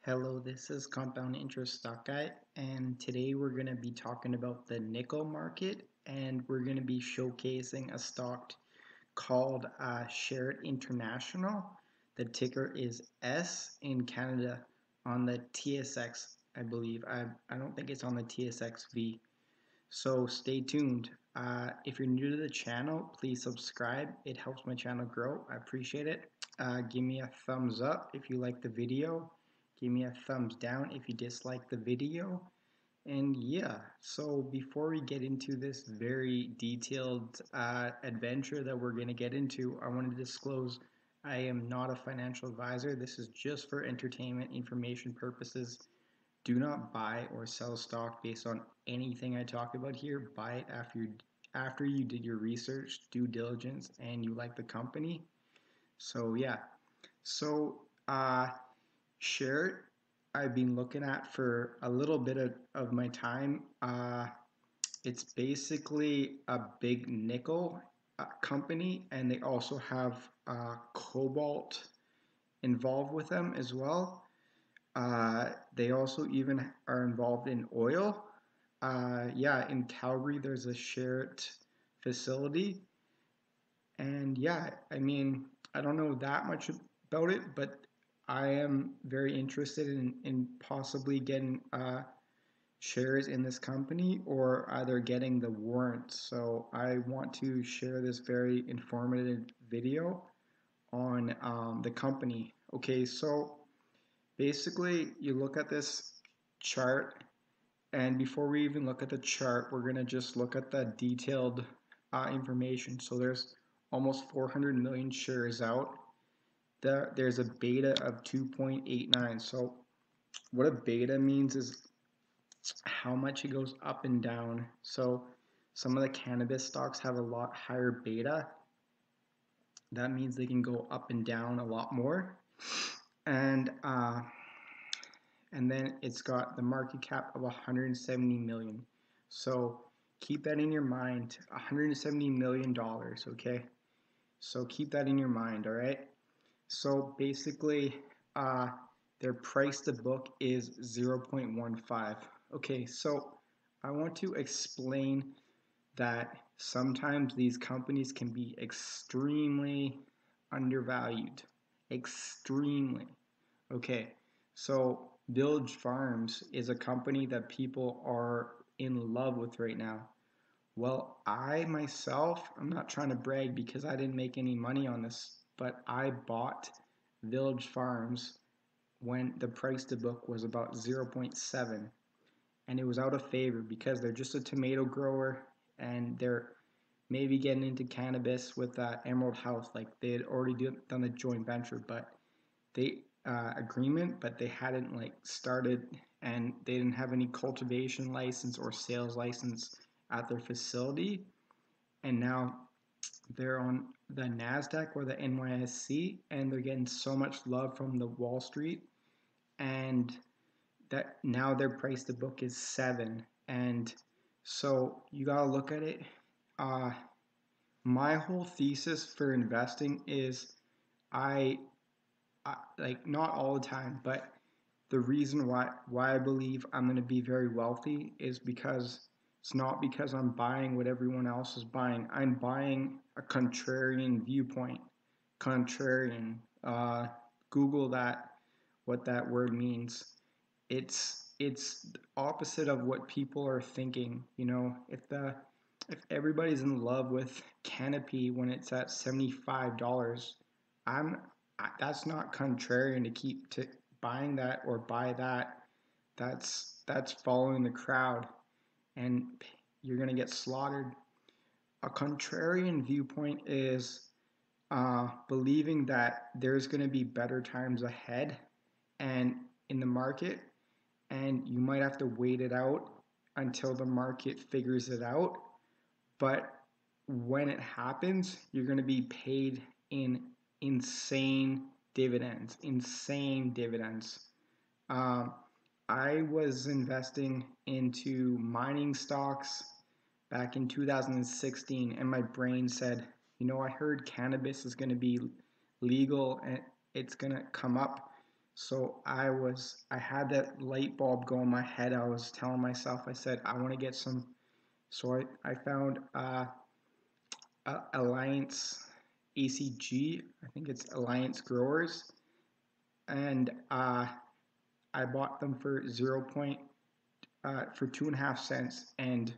Hello, this is Compound Interest Stock Guy, and today we're going to be talking about the nickel market, and we're going to be showcasing a stock called SHERRITT International. The ticker is S in Canada on the TSX, I believe. I don't think it's on the TSXV. So stay tuned. If you're new to the channel, please subscribe. It helps my channel grow. I appreciate it. Give me a thumbs up if you like the video. Give me a thumbs down if you dislike the video. And yeah, so before we get into this very detailed adventure that we're going to get into, I want to disclose I am not a financial advisor. This is just for entertainment information purposes. Do not buy or sell stock based on anything I talk about here. Buy it after you did your research, due diligence, and you like the company. So yeah, so SHERRITT I've been looking at for a little bit of my time. It's basically a big nickel company, and they also have cobalt involved with them as well. They also even are involved in oil. Yeah, in Calgary, there's a SHERRITT facility. And yeah, I mean, I don't know that much about it, but I am very interested in possibly getting shares in this company or either getting the warrants. So I want to share this very informative video on the company. Okay, so basically, you look at this chart, and before we even look at the chart, we're going to just look at the detailed information. So there's almost 400 million shares out. There's a beta of 2.89. So what a beta means is how much it goes up and down. So some of the cannabis stocks have a lot higher beta. That means they can go up and down a lot more. And then it's got the market cap of 170 million. So keep that in your mind, 170 million dollars, okay? So keep that in your mind, all right? So basically, their price to book is 0.15. Okay, so I want to explain that sometimes these companies can be extremely undervalued. Extremely. Okay, so Village Farms is a company that people are in love with right now. Well, I myself, I'm not trying to brag because I didn't make any money on this, but I bought Village Farms when the price to book was about 0.7, and it was out of favor because they're just a tomato grower and they're maybe getting into cannabis with Emerald House. Like they had already done a joint venture, but they agreement, but they hadn't like started, and they didn't have any cultivation license or sales license at their facility. And now they're on the NASDAQ or the NYSE, and they're getting so much love from the Wall Street, and that now their price to book is 7. And so you gotta look at it. My whole thesis for investing is I like, not all the time, but the reason why I believe I'm going to be very wealthy is because it's not because I'm buying what everyone else is buying. I'm buying a contrarian viewpoint. Contrarian. Google that, what that word means. It's opposite of what people are thinking. You know, if everybody's in love with Canopy when it's at $75, I'm that's not contrarian to keep to buying that or buy that. That's following the crowd, and you're gonna get slaughtered. A contrarian viewpoint is believing that there's gonna be better times ahead, and in the market, and you might have to wait it out until the market figures it out. But when it happens, you're going to be paid in insane dividends. Insane dividends. I was investing into mining stocks back in 2016, and my brain said, you know, I heard cannabis is going to be legal and it's going to come up. So I had that light bulb go in my head. I was telling myself, I said, I want to get some. So I found Alliance ACG, I think it's Alliance Growers, and I bought them for for 2.5 cents, and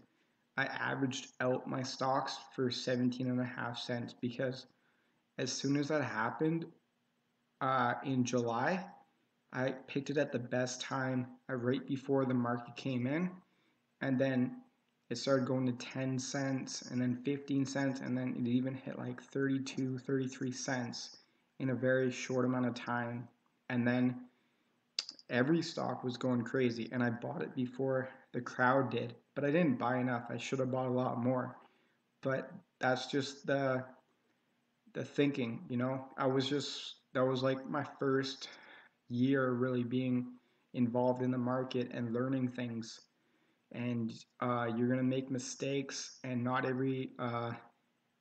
I averaged out my stocks for 17.5 cents, because as soon as that happened in July, I picked it at the best time, right before the market came in, and then it started going to 10 cents and then 15 cents, and then it even hit like 32, 33 cents in a very short amount of time. And then every stock was going crazy, and I bought it before the crowd did, but I didn't buy enough. I should have bought a lot more, but that's just the thinking, you know. That was like my first year really being involved in the market and learning things. And you're going to make mistakes, and not every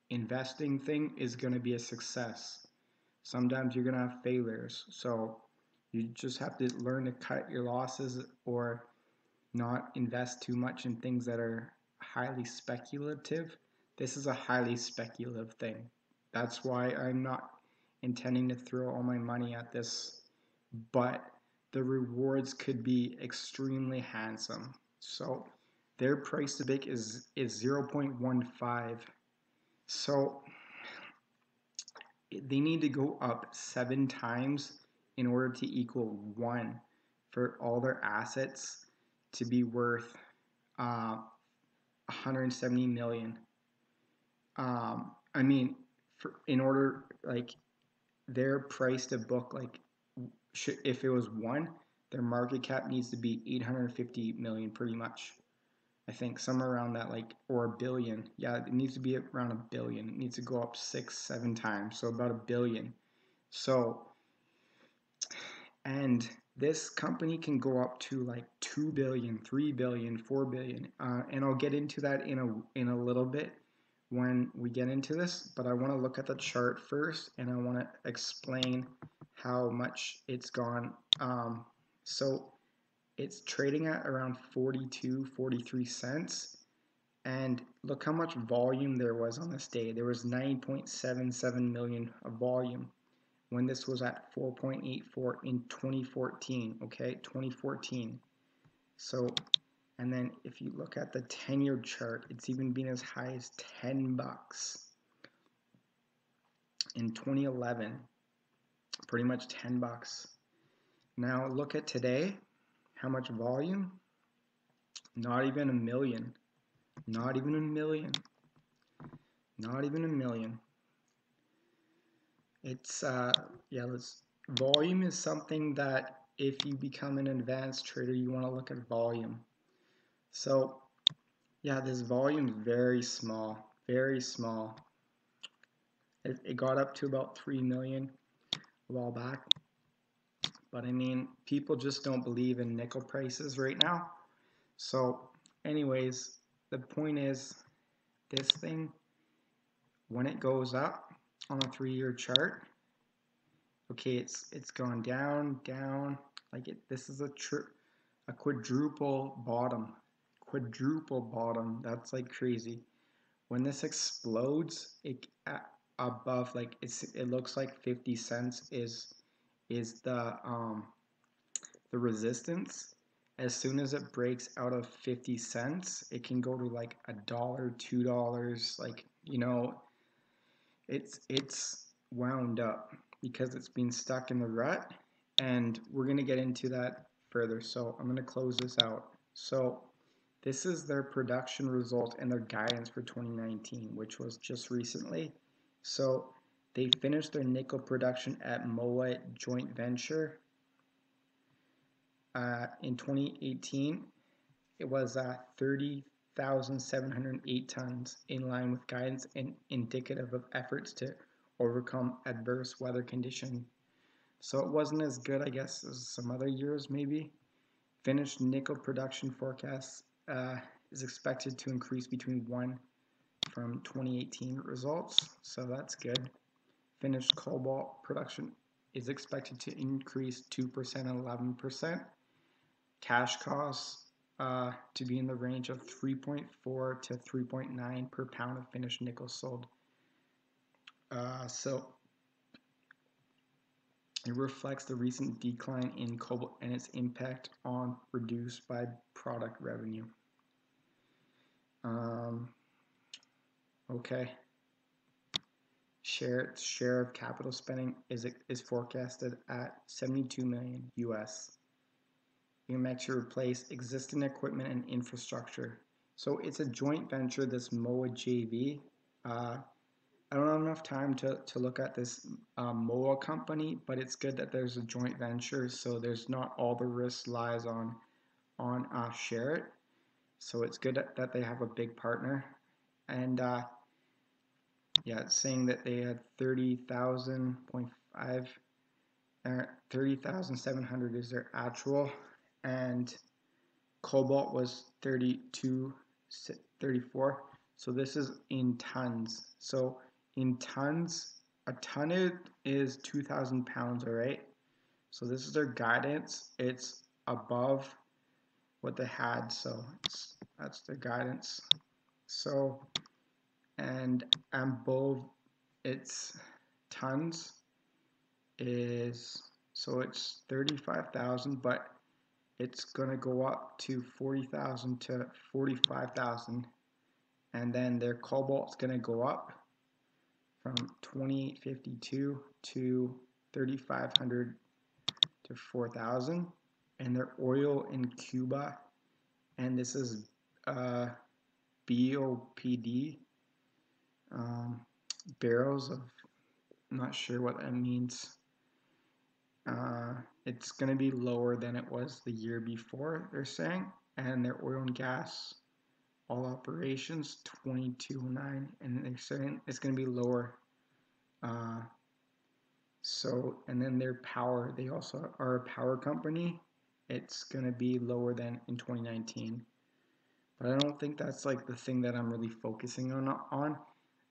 investing thing is going to be a success. Sometimes you're going to have failures. So you just have to learn to cut your losses, or not invest too much in things that are highly speculative. This is a highly speculative thing. That's why I'm not intending to throw all my money at this, but the rewards could be extremely handsome. So their price to pick is 0.15. So they need to go up 7 times in order to equal 1 for all their assets to be worth 170 million. I mean, in order, like, their price to book, like, if it was 1, their market cap needs to be 850 million pretty much. I think somewhere around that, like, or a billion. Yeah, it needs to be around a billion. It needs to go up 6-7 times, so about a billion. So, and this company can go up to like 2 billion, 3 billion, 4 billion, and I'll get into that in a little bit when we get into this. But I want to look at the chart first, and I want to explain how much it's gone. So it's trading at around 42, 43 cents. And look how much volume there was on this day. There was 9.77 million of volume when this was at 4.84 in 2014, okay, 2014. So, and then if you look at the 10-year chart, it's even been as high as 10 bucks in 2011, pretty much 10 bucks. Now look at today, how much volume? Not even a million. Not even a million. Not even a million. It's volume is something that if you become an advanced trader, you want to look at volume. So yeah, this volume is very small, very small. It got up to about 3 million a while back, but I mean, people just don't believe in nickel prices right now. So anyways, the point is, this thing, when it goes up on a 3-year chart, okay, it's gone down, down, like this is a quadruple bottom. Quadruple bottom, that's like crazy. When this explodes, above, like, it looks like 50 cents is the resistance. As soon as it breaks out of 50 cents, it can go to like $1, $2, like, you know, it's wound up because it's been stuck in the rut, and we're going to get into that further. So I'm going to close this out. So this is their production result and their guidance for 2019, which was just recently. So they finished their nickel production at MOA joint venture in 2018. It was 30,708 tons, in line with guidance and indicative of efforts to overcome adverse weather conditions. So it wasn't as good, I guess, as some other years maybe. Finished nickel production forecast is expected to increase between 1 from 2018 results, so that's good. Finished cobalt production is expected to increase 2% and 11%. Cash costs to be in the range of 3.4 to 3.9 per pound of finished nickel sold. So it reflects the recent decline in cobalt and its impact on reduced byproduct revenue. Okay. SHERRITT's share of capital spending is forecasted at $72 million US. EMX to replace existing equipment and infrastructure. So it's a joint venture, this MOA JV. I don't have enough time to look at this MOA company, but it's good that there's a joint venture, so there's not all the risk lies on SHERRITT. So it's good that they have a big partner. And yeah, it's saying that they had 30,000.5, 30,700 is their actual, and cobalt was 34. So this is in tons. So in tons, a ton is 2,000 pounds, all right? So this is their guidance. It's above what they had, so that's their guidance. So, and above its tons is, so it's 35,000, but it's going to go up to 40,000 to 45,000. And then their cobalt's going to go up from 2852 to 3,500 to 4,000. And their oil in Cuba, and this is BOPD, barrels of, I'm not sure what that means. It's going to be lower than it was the year before, they're saying. And their oil and gas, all operations, 2209, and they're saying it's going to be lower. So, and then their power, they also are a power company. It's going to be lower than in 2019. But I don't think that's like the thing that I'm really focusing on.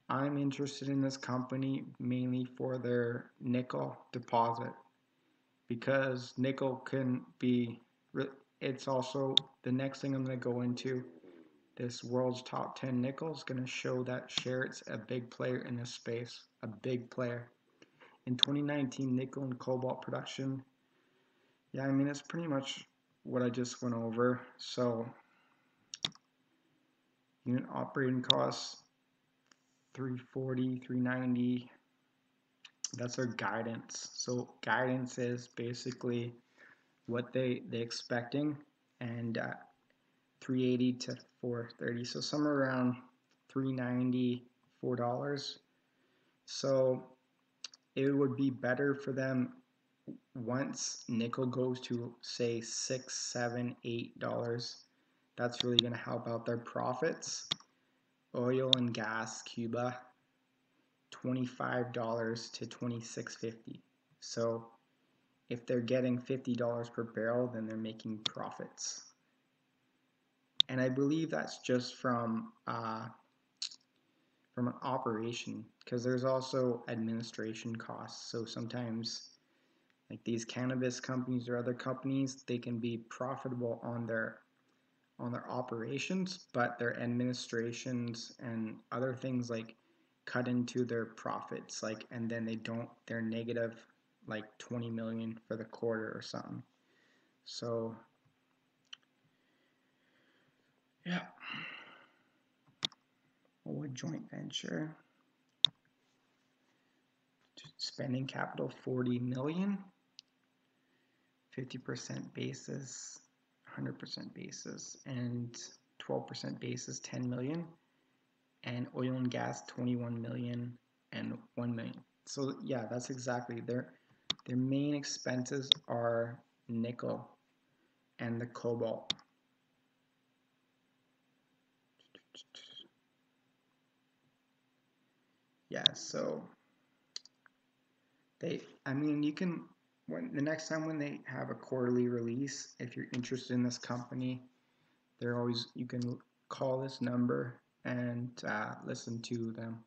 I'm interested in this company mainly for their nickel deposit, because nickel can be, it's also the next thing I'm going to go into. This world's top 10 nickel is going to show that SHERRITT's a big player in this space, a big player. In 2019, nickel and cobalt production, yeah, I mean, it's pretty much what I just went over. So, unit operating costs, 340, 390, that's their guidance. So, guidance is basically what they expecting, and 380 to 430, so somewhere around $394. So it would be better for them once nickel goes to say $6, $7, $8. That's really going to help out their profits. Oil and gas, Cuba, $25 to $26.50. So if they're getting $50 per barrel, then they're making profits. And I believe that's just from an operation, because there's also administration costs. So sometimes, like these cannabis companies or other companies, they can be profitable on their operations, but their administrations and other things like cut into their profits, like, and then they're negative like 20 million for the quarter or something. So yeah, a joint venture, spending capital 40 million, 50% basis, 100% basis, and 12% basis 10 million, and oil and gas 21 million and 1 million. So yeah, that's exactly their main expenses are nickel and the cobalt. Yeah, so I mean, you can, the next time when they have a quarterly release, if you're interested in this company, you can call this number and listen to them.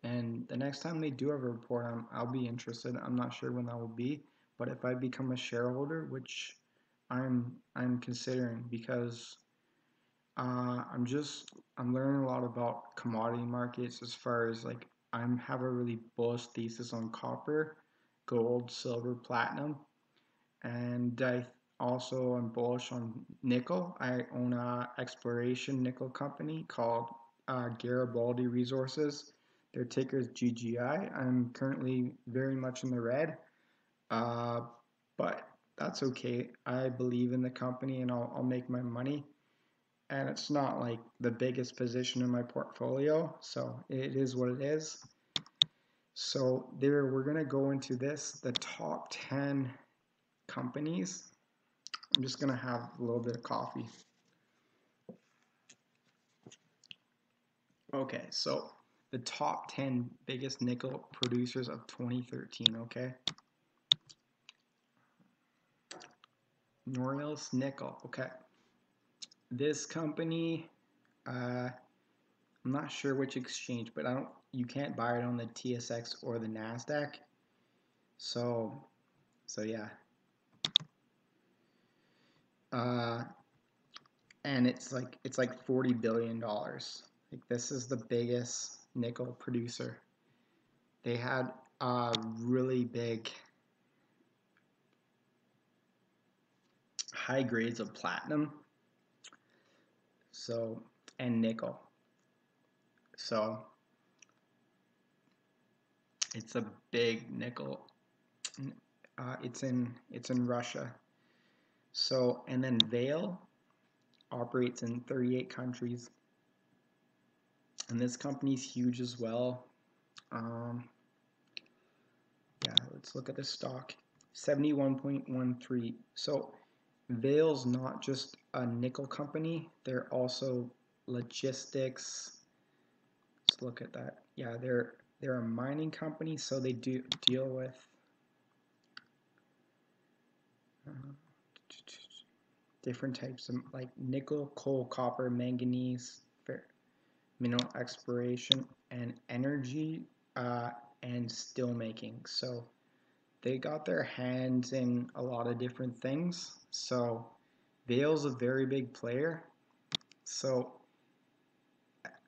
And the next time they do have a report, I'll be interested. I'm not sure when that will be, but if I become a shareholder, which I'm considering, because I'm learning a lot about commodity markets as far as like have a really bullish thesis on copper, gold, silver, platinum, and I also am bullish on nickel. I own a exploration nickel company called Garibaldi Resources. Their ticker is GGI. I'm currently very much in the red, uh, but that's okay. I believe in the company and I'll make my money. And it's not like the biggest position in my portfolio, so it is what it is. So there, we're gonna go into the top 10 companies. I'm just gonna have a little bit of coffee. Okay, so the top 10 biggest nickel producers of 2013, okay? Norilsk Nickel, okay. This company, I'm not sure which exchange, but you can't buy it on the TSX or the NASDAQ. So yeah. And it's like $40 billion. Like, this is the biggest nickel producer. They had really big high grades of platinum, so, and nickel. So it's a big nickel. It's in Russia. So, and then Vale operates in 38 countries, and this company's huge as well. Yeah, let's look at the stock. 71.13. So Vale's not just a nickel company, they're also logistics. Let's look at that. Yeah, they're a mining company, so they do deal with different types of like nickel, coal, copper, manganese, mineral exploration, and energy, and steel making. So they got their hands in a lot of different things. So Vale's a very big player. So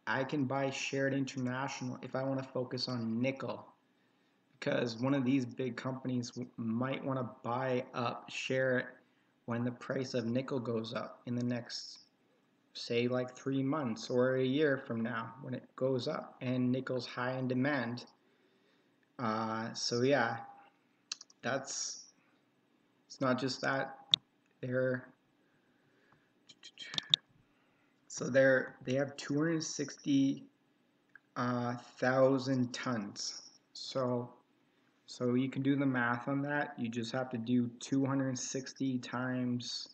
I can buy SHERRITT International if I want to focus on nickel, because one of these big companies might want to buy up SHERRITT when the price of nickel goes up in the next, say, like 3 months or a year from now when it goes up and nickel's high in demand. So yeah, it's not just that. They have 260,000 tons. So you can do the math on that. You just have to do 260 times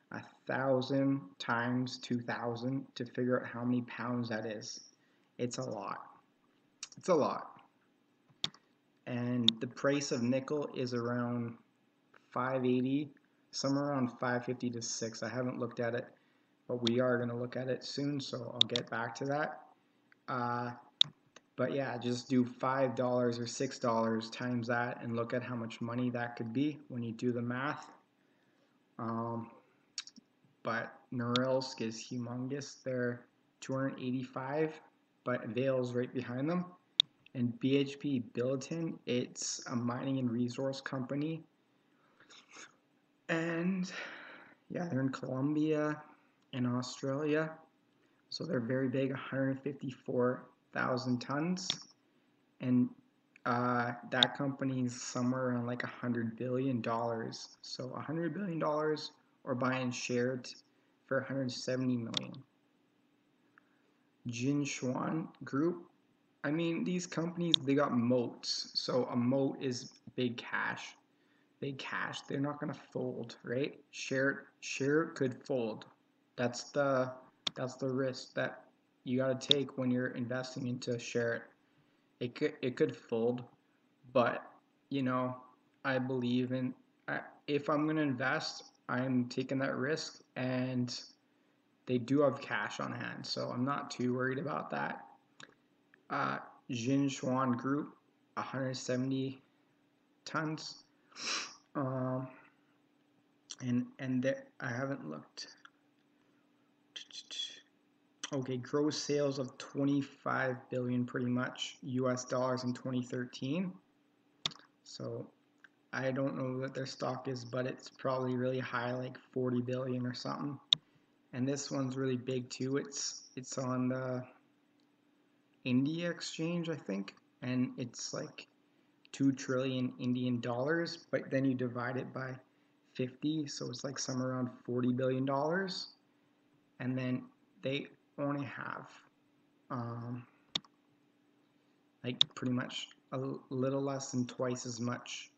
1,000 times 2,000 to figure out how many pounds that is. It's a lot. It's a lot. And the price of nickel is around 580, somewhere around 550 to 6. I haven't looked at it, but we are going to look at it soon, so I'll get back to that. But yeah, just do $5 or $6 times that and look at how much money that could be when you do the math. But Norilsk is humongous. They're 285, but Vale's right behind them. And BHP Billiton, it's a mining and resource company. And yeah, they're in Colombia and Australia. So they're very big, 154,000 tons. And that company's somewhere around like $100 billion. So $100 billion, or buying SHERRITT for $170 million. Jinshuan Group, I mean, these companies, they got moats. So a moat is big cash. Big cash. They're not gonna fold, right? SHERRITT could fold. That's the risk that you gotta take when you're investing into SHERRITT. It could fold, but you know, I believe in, if I'm gonna invest, I'm taking that risk, and they do have cash on hand, so I'm not too worried about that. Jinshuan Group, 170 tons. And there, I haven't looked. Okay, gross sales of 25 billion pretty much US dollars in 2013. So I don't know what their stock is, but it's probably really high, like 40 billion or something. And this one's really big too. It's on the India exchange, I think, and it's like 2 trillion Indian dollars, but then you divide it by 50, so it's like somewhere around $40 billion. And then they only have like pretty much a little less than twice as much,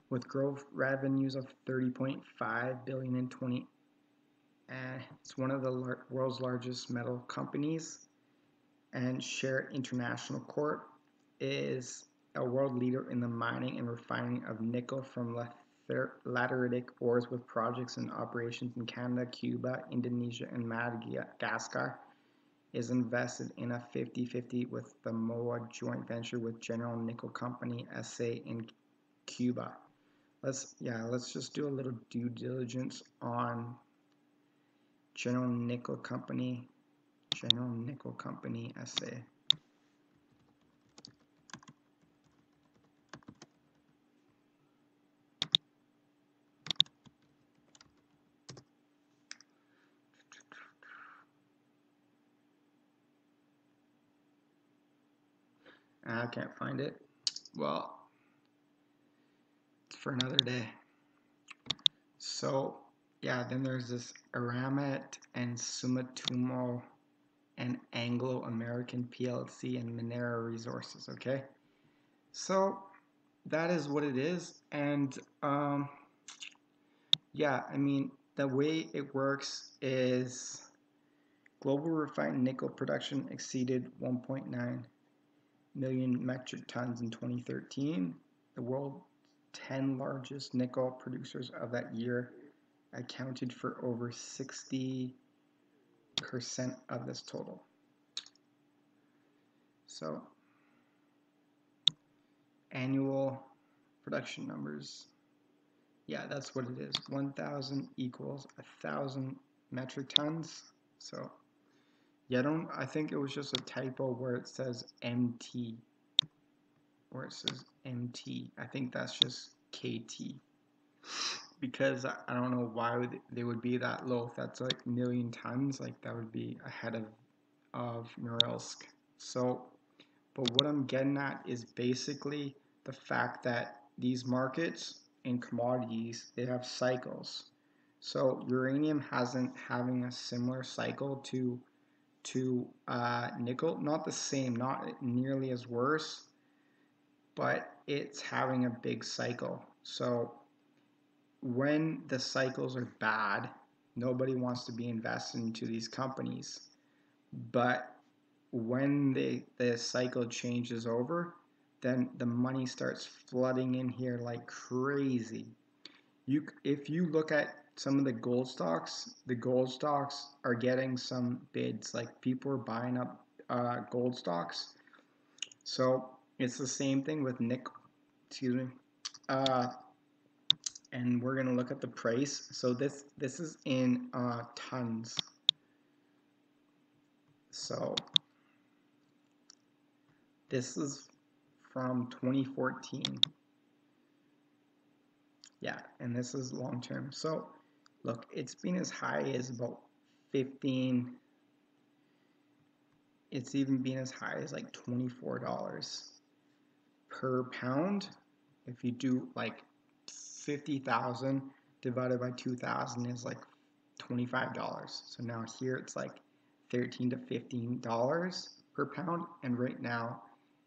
with growth revenues of 30.5 billion in 20. It's one of the world's largest metal companies, and SHERRITT International Corp is a world leader in the mining and refining of nickel from lateritic ores, with projects and operations in Canada, Cuba, Indonesia, and Madagascar. Is invested in a 50-50 with the MOA joint venture with General Nickel Company SA in Cuba. Let's just do a little due diligence on General Nickel Company SA. I can't find it. Well, it's for another day. So yeah, then there's this Aramet and Sumitomo and Anglo American PLC and Minera Resources. Okay, so that is what it is. And yeah, I mean, the way it works is global refined nickel production exceeded 1.9 million metric tons in 2013. The world's 10 largest nickel producers of that year accounted for over 60% of this total. So annual production numbers, yeah, that's what it is. 1,000 equals 1,000 metric tons. So yeah, I think it was just a typo where it says MT, where it says MT. I think that's just KT, because I don't know why they would be that low. If that's like million tons, like that would be ahead of Norilsk. So, but what I'm getting at is basically the fact that these markets in commodities, they have cycles. So uranium hasn't having a similar cycle to nickel, not the same, not nearly as worse, but it's having a big cycle. So when the cycles are bad, nobody wants to be invested into these companies. But when the cycle changes over, then the money starts flooding in here like crazy. If you look at some of the gold stocks are getting some bids. Like people are buying up gold stocks. So it's the same thing with nickel. Excuse me. And we're gonna look at the price. So this is in tons. So this is from 2014. Yeah, and this is long term. So look, it's been as high as about 15. It's even been as high as like $24 per pound. If you do like 50,000 divided by 2,000 is like $25. So now here it's like $13 to $15 per pound, and right now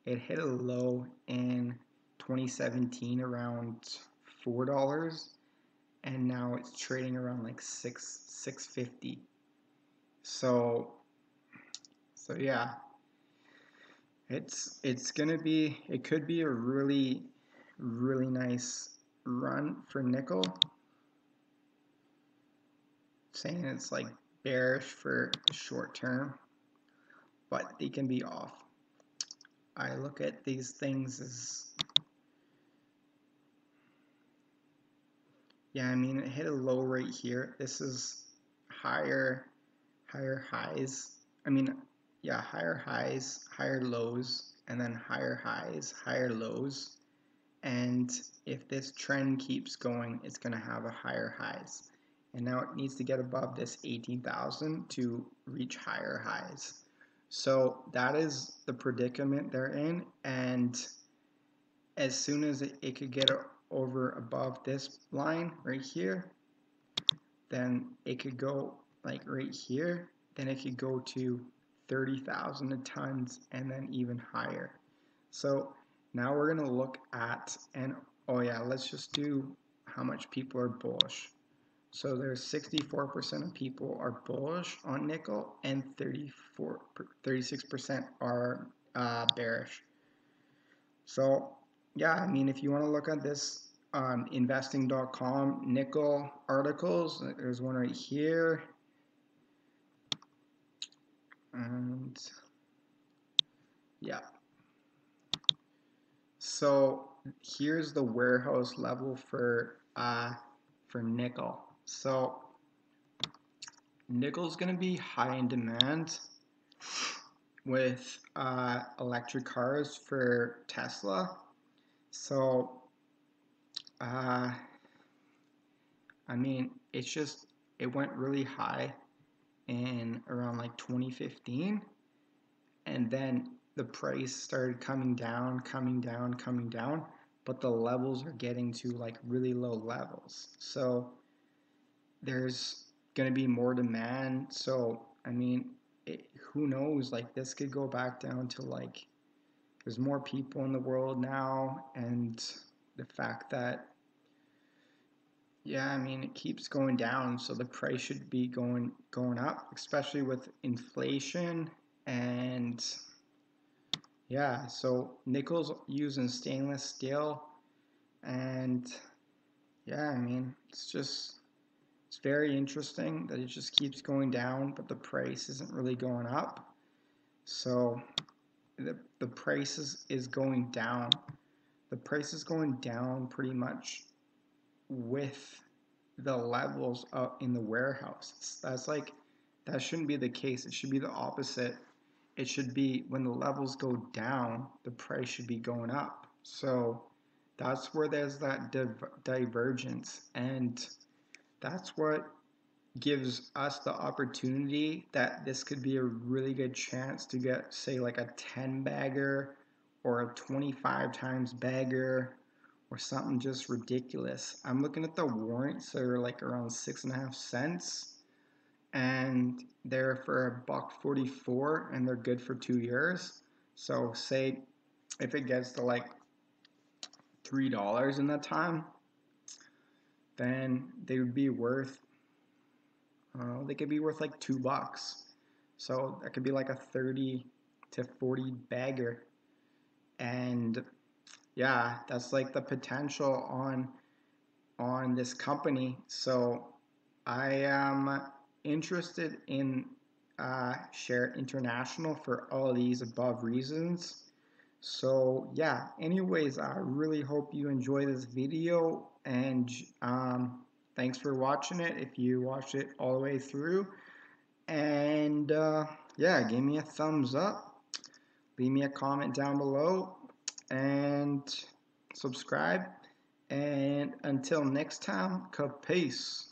it hit a low in 2017 around $4, and now it's trading around like $6.50. So yeah, it could be a really nice run for nickel. Saying it's like bearish for short term, but they can be off. I look at these things as, yeah, I mean, it hit a low right here. This is higher highs. I mean, yeah, higher highs, higher lows, and then higher highs, higher lows. And if this trend keeps going, it's going to have a higher highs. And now it needs to get above this 18,000 to reach higher highs. So that is the predicament they're in. And as soon as it could get over above this line right here, then it could go like right here, then it could go to 30,000 tons and then even higher. So now we're going to look at, and oh yeah, let's just do how much people are bullish. So there's 64% of people are bullish on nickel and 36% are bearish. So yeah, I mean, if you want to look at this investing.com nickel articles, there's one right here. And yeah. So here's the warehouse level for nickel. So nickel is going to be high in demand with electric cars for Tesla. So I mean, it went really high in around like 2015, and then the price started coming down, but the levels are getting to like really low levels. So there's going to be more demand. So I mean, who knows, like this could go back down to like, there's more people in the world now, and the fact that, yeah, I mean, it keeps going down, so the price should be going up, especially with inflation. And yeah, so nickel's using stainless steel, and yeah, I mean, it's very interesting that it just keeps going down, but the price isn't really going up. So the price is going down. The price is going down pretty much with the levels up in the warehouse. That shouldn't be the case. It should be the opposite. It should be when the levels go down, the price should be going up. So that's where there's that divergence, and that's what gives us the opportunity that this could be a really good chance to get, say, like a 10 bagger or a 25 times bagger or something just ridiculous. I'm looking at the warrants. They're like around 6.5 cents, and they're for $1.44, and they're good for 2 years. So say if it gets to like $3 in that time, then they would be worth, they could be worth like $2. So that could be like a 30 to 40 bagger. And yeah, that's like the potential on this company. So I am interested in SHERRITT International for all these above reasons. So yeah, anyways, I really hope you enjoy this video, and thanks for watching it if you watched it all the way through. And yeah, give me a thumbs up, leave me a comment down below, and subscribe. And until next time, peace.